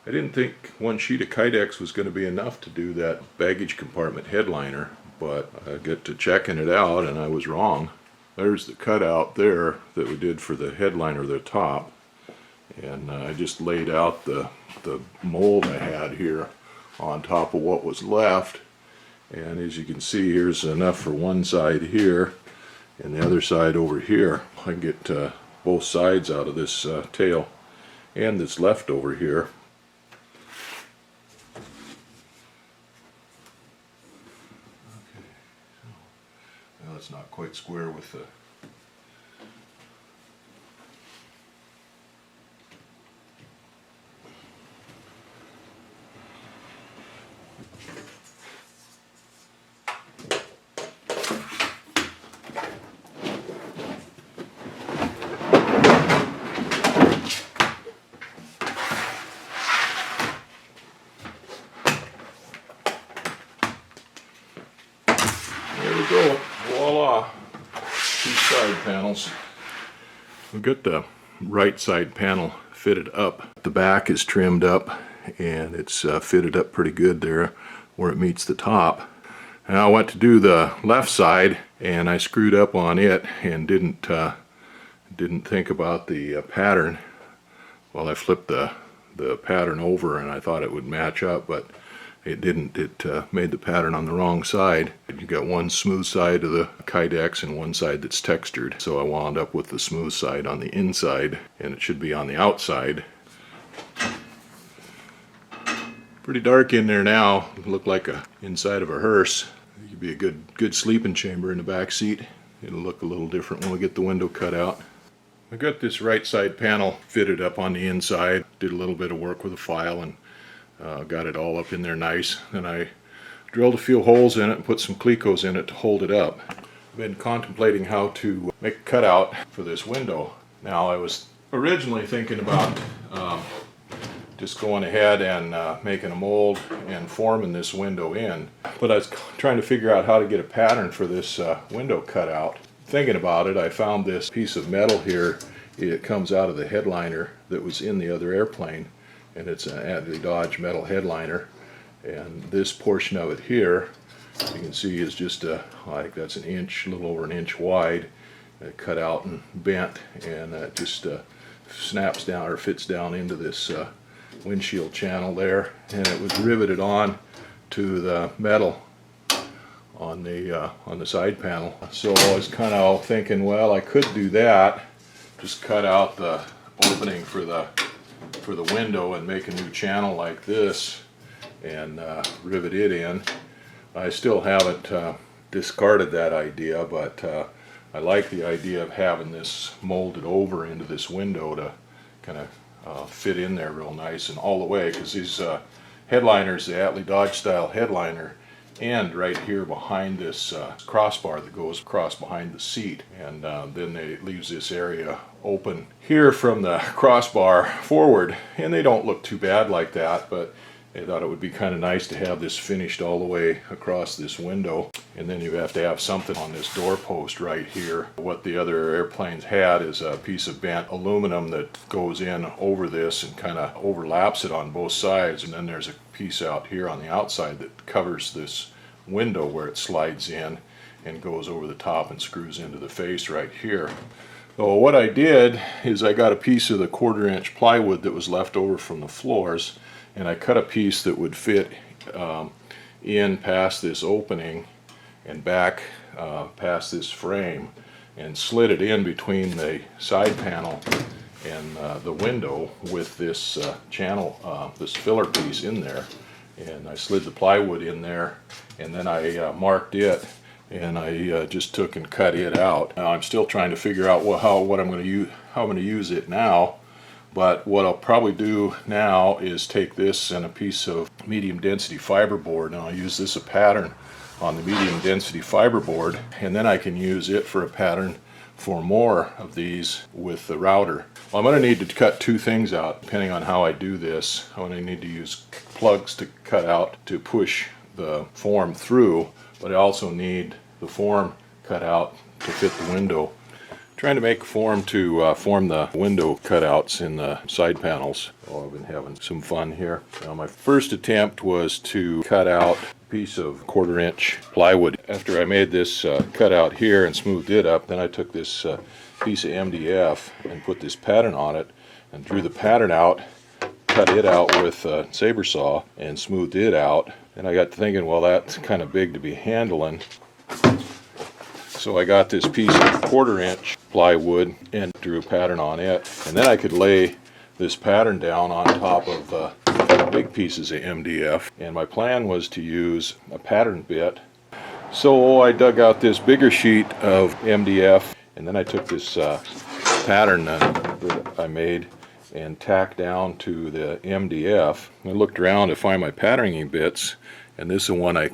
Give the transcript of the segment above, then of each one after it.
I didn't think one sheet of kydex was going to be enough to do that baggage compartment headliner, but I get to checking it out and I was wrong. There's the cutout there that we did for the headliner, the top, and I just laid out the mold I had here on top of what was left, and as you can see, here's enough for one side here and the other side over here. I can get both sides out of this tail and this left over here. Well, it's not quite square with the go. Voila! Two side panels. We've got the right side panel fitted up. The back is trimmed up and it's fitted up pretty good there where it meets the top. Now I went to do the left side and I screwed up on it and didn't think about the pattern. Well, I flipped the pattern over and I thought it would match up, but it didn't. It made the pattern on the wrong side. You got one smooth side of the kydex and one side that's textured. So I wound up with the smooth side on the inside, and it should be on the outside. Pretty dark in there now. It looked like a inside of a hearse. It could be a good sleeping chamber in the back seat. It'll look a little different when we get the window cut out. I got this right side panel fitted up on the inside. Did a little bit of work with a file and got it all up in there nice. Then I drilled a few holes in it and put some clecos in it to hold it up. I've been contemplating how to make a cutout for this window. Now I was originally thinking about just going ahead and making a mold and forming this window in. But I was trying to figure out how to get a pattern for this window cutout. Thinking about it, I found this piece of metal here. It comes out of the headliner that was in the other airplane. And it's an anti-dodge metal headliner, and this portion of it here you can see is just I think that's an inch, a little over an inch wide, cut out and bent, and it just snaps down or fits down into this windshield channel there, and it was riveted on to the metal on the side panel. So I was kind of thinking, well, I could do that, just cut out the opening for the window and make a new channel like this and rivet it in. I still haven't discarded that idea, but I like the idea of having this molded over into this window to kind of fit in there real nice and all the way, because these headliners, the Atlee Dodge style headliner, end right here behind this crossbar that goes across behind the seat, and then it leaves this area open here from the crossbar forward, and they don't look too bad like that, but I thought it would be kind of nice to have this finished all the way across this window. And then you have to have something on this doorpost right here. What the other airplanes had is a piece of bent aluminum that goes in over this and kind of overlaps it on both sides, and then there's a piece out here on the outside that covers this window where it slides in and goes over the top and screws into the face right here. So what I did is I got a piece of the 1/4 inch plywood that was left over from the floors, and I cut a piece that would fit in past this opening and back past this frame, and slid it in between the side panel and the window with this channel, this filler piece in there. And I slid the plywood in there, and then I marked it, and I just took and cut it out. Now I'm still trying to figure out how I'm going to use it now. But what I'll probably do now is take this and a piece of medium density fiberboard, and I'll use this as a pattern on the medium density fiberboard, and then I can use it for a pattern for more of these with the router. Well, I'm going to need to cut two things out depending on how I do this. I'm going to need to use plugs to cut out to push the form through, but I also need the form cut out to fit the window. Trying to make a form to form the window cutouts in the side panels. Oh, I've been having some fun here. Now, my first attempt was to cut out a piece of 1/4 inch plywood. After I made this cutout here and smoothed it up, then I took this piece of MDF and put this pattern on it and drew the pattern out, cut it out with a saber saw and smoothed it out. And I got to thinking, well, that's kind of big to be handling. So I got this piece of 1/4 inch plywood and drew a pattern on it, and then I could lay this pattern down on top of big pieces of MDF, and my plan was to use a pattern bit. So I dug out this bigger sheet of MDF, and then I took this pattern that I made and tacked down to the MDF. I looked around to find my patterning bits, and this is the one I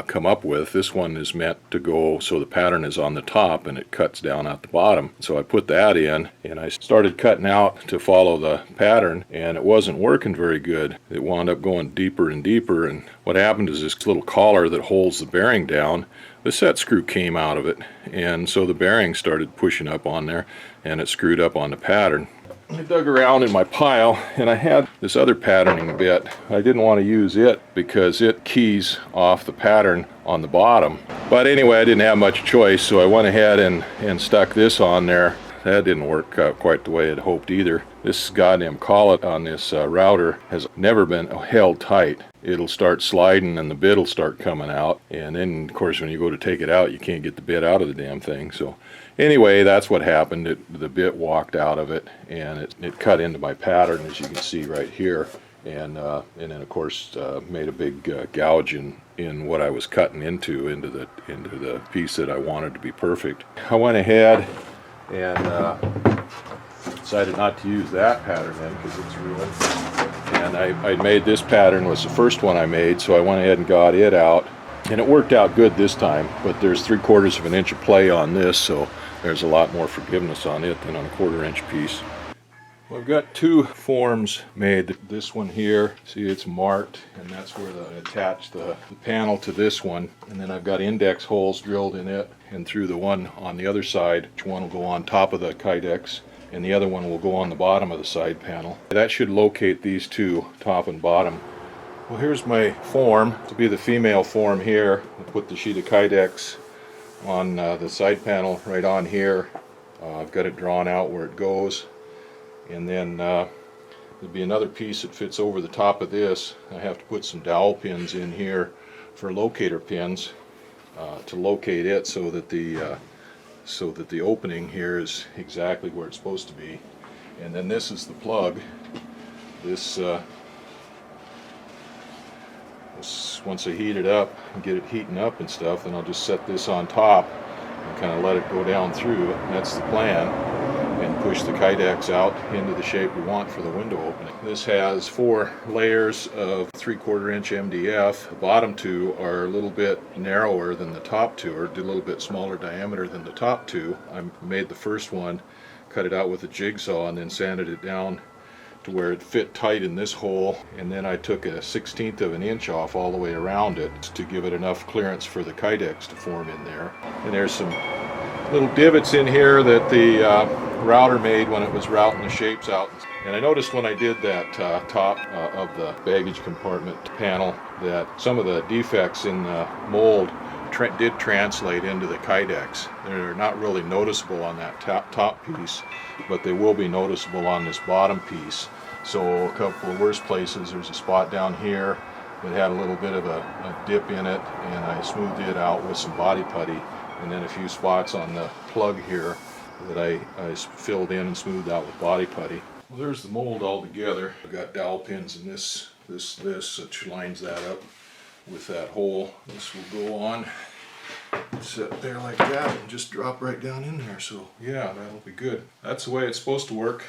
come up with. This one is meant to go so the pattern is on the top and it cuts down at the bottom. So I put that in and I started cutting out to follow the pattern, and it wasn't working very good. It wound up going deeper and deeper, and what happened is this little collar that holds the bearing down, the set screw came out of it, and so the bearing started pushing up on there and it screwed up on the pattern. I dug around in my pile and I had this other patterning bit. I didn't want to use it because it keys off the pattern on the bottom. But anyway, I didn't have much choice, so I went ahead and stuck this on there. That didn't work out quite the way I'd hoped either. This goddamn collet on this router has never been held tight. It'll start sliding and the bit will start coming out, and then of course when you go to take it out you can't get the bit out of the damn thing. So anyway, that's what happened. The bit walked out of it and it cut into my pattern, as you can see right here, and then of course made a big gouge in what I was cutting into the piece that I wanted to be perfect. I went ahead and decided not to use that pattern then because it's ruined. And I made this pattern, was the first one I made, so I went ahead and got it out. And it worked out good this time, but there's 3/4 of an inch of play on this, so there's a lot more forgiveness on it than on a 1/4 inch piece. Well, I've got two forms made. This one here, see it's marked, and that's where I attach the panel to this one. And then I've got index holes drilled in it and through the one on the other side. Which one will go on top of the kydex, and the other one will go on the bottom of the side panel. That should locate these two, top and bottom. Well, here's my form. To be the female form here, I'll put the sheet of kydex on the side panel right on here. I've got it drawn out where it goes. And then there'll be another piece that fits over the top of this. I have to put some dowel pins in here for locator pins to locate it so that the opening here is exactly where it's supposed to be. And then this is the plug. This once I heat it up and get it heating up and stuff, then I'll just set this on top and kind of let it go down through it. And that's the plan. And push the kydex out into the shape we want for the window opening. This has 4 layers of 3/4 inch MDF. The bottom two are a little bit narrower than the top two, or a little bit smaller diameter than the top two. I made the first one, cut it out with a jigsaw, and then sanded it down to where it fit tight in this hole, and then I took a 1/16 of an inch off all the way around it to give it enough clearance for the kydex to form in there. And there's some little divots in here that the router made when it was routing the shapes out. And I noticed when I did that top of the baggage compartment panel that some of the defects in the mold did translate into the kydex. They're not really noticeable on that top piece, but they will be noticeable on this bottom piece. So a couple of worse places, there's a spot down here that had a little bit of a dip in it, and I smoothed it out with some body putty, and then a few spots on the plug here that I filled in and smoothed out with body putty. Well, there's the mold all together. I've got dowel pins in this which lines that up with that hole. This will go on, sit there like that, and just drop right down in there. So yeah, that'll be good. That's the way it's supposed to work.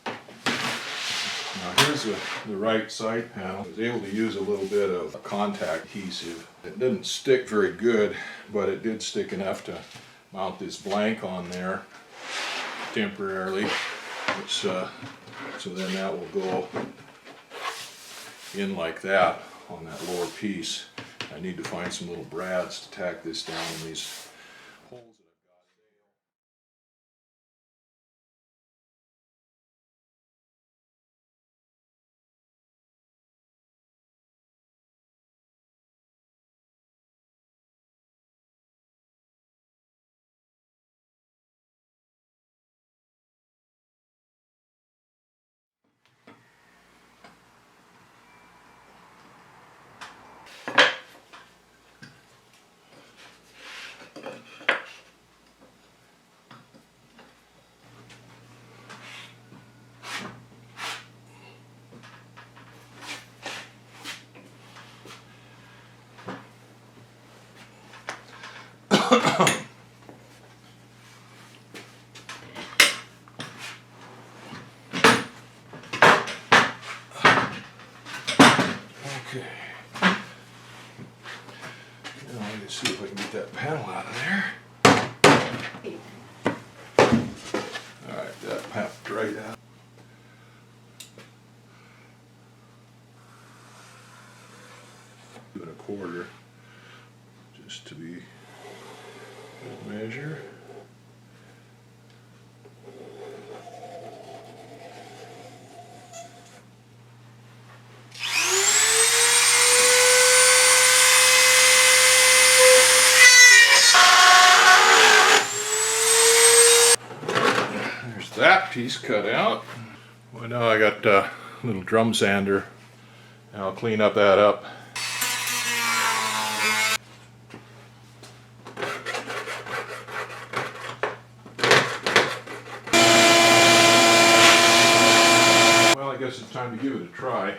Now here's the right side panel. I was able to use a little bit of contact adhesive. It didn't stick very good, but it did stick enough to mount this blank on there temporarily, which so then that will go in like that on that lower piece. I need to find some little brads to tack this down in these Okay. Now I can see if I can get that panel out of there. Alright, that popped right out. And a quarter, just to be good measure. There's that piece cut out. Well, now I got a little drum sander. And I'll clean up that up. Well, I guess it's time to give it a try.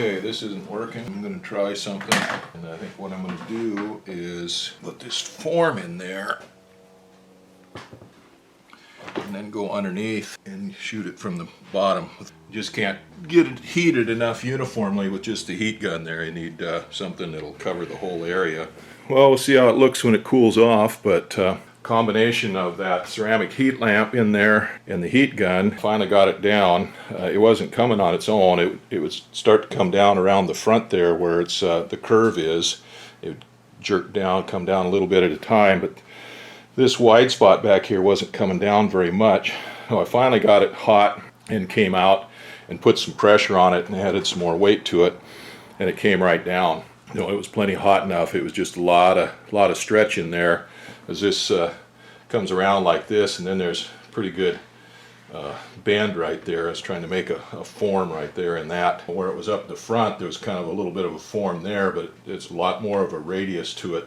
Okay, this isn't working. I'm going to try something, and I think what I'm going to do is put this form in there and then go underneath and shoot it from the bottom. You just can't get it heated enough uniformly with just the heat gun there. You need something that'll cover the whole area. Well, we'll see how it looks when it cools off, but combination of that ceramic heat lamp in there and the heat gun finally got it down. It wasn't coming on its own. It would start to come down around the front there where it's the curve is. It would jerk down, come down a little bit at a time, but this wide spot back here wasn't coming down very much. So I finally got it hot and came out and put some pressure on it and added some more weight to it, and it came right down. You know, it was plenty hot enough. It was just a lot of stretch in there. As this comes around like this, and then there's pretty good bend right there. I was trying to make a form right there in that. Where it was up the front, there was kind of a little bit of a form there, but it's a lot more of a radius to it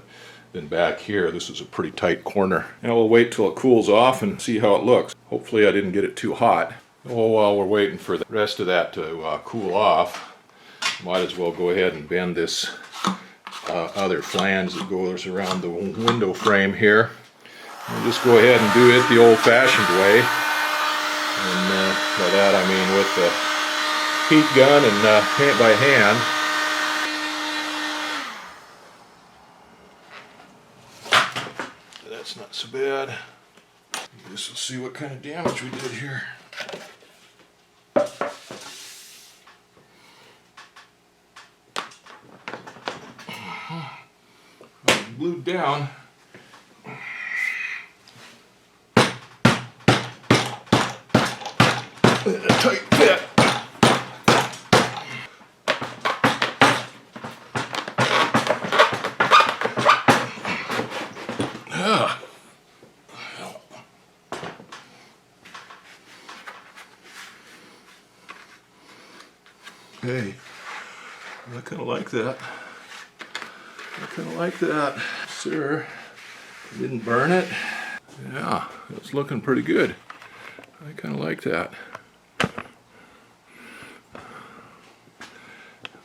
than back here. This is a pretty tight corner. Now we'll wait till it cools off and see how it looks. Hopefully I didn't get it too hot. Oh, while we're waiting for the rest of that to cool off, might as well go ahead and bend this other flange that goes around the window frame here. We'll just go ahead and do it the old-fashioned way, and by that I mean with the heat gun and paint by hand. That's not so bad. I guess we'll see what kind of damage we did here. Glued down. A tight fit. Hey, I kind of like that. I kind of like that. Sir, didn't burn it. Yeah, it's looking pretty good. I kind of like that.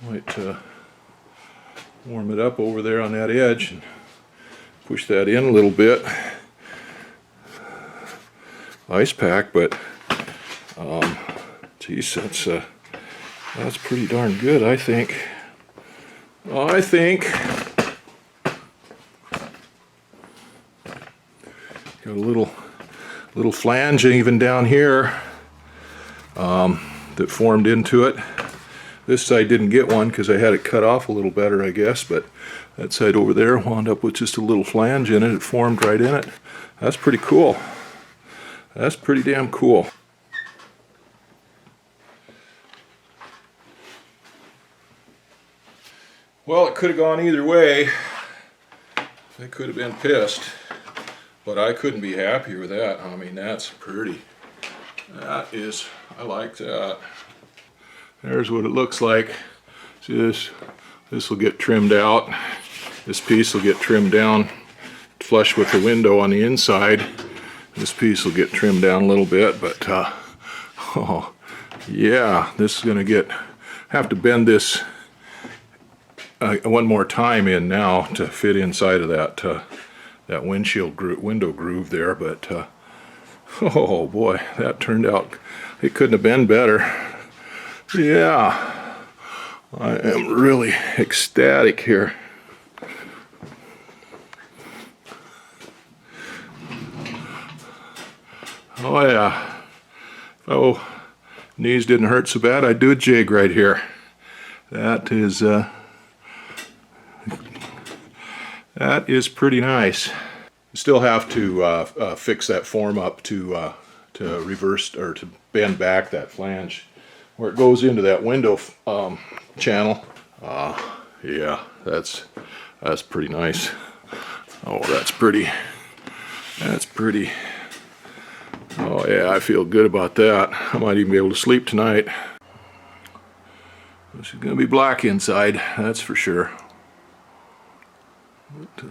Might warm it up over there on that edge and push that in a little bit. Ice pack, but geez, that's pretty darn good, I think. I think got a little flange even down here that formed into it. This side didn't get one because I had it cut off a little better, I guess, but that side over there wound up with just a little flange in it. It formed right in it. That's pretty cool. That's pretty damn cool. Well, it could have gone either way. I could have been pissed, but I couldn't be happier with that. I mean, that's pretty. That is, I like that. There's what it looks like. See this? This will get trimmed out. This piece will get trimmed down flush with the window on the inside. This piece will get trimmed down a little bit, but oh yeah, this is gonna have to bend this one more time in now to fit inside of that window groove there. But oh boy, that turned out, it couldn't have been better. Yeah, I am really ecstatic here. Oh yeah. Oh, knees didn't hurt so bad. I'd do a jig right here. That is pretty nice. Still have to fix that form up to reverse or to bend back that flange where it goes into that window channel. Yeah, that's pretty nice. Oh, that's pretty. That's pretty. Oh yeah, I feel good about that. I might even be able to sleep tonight. This is going to be black inside, that's for sure. But,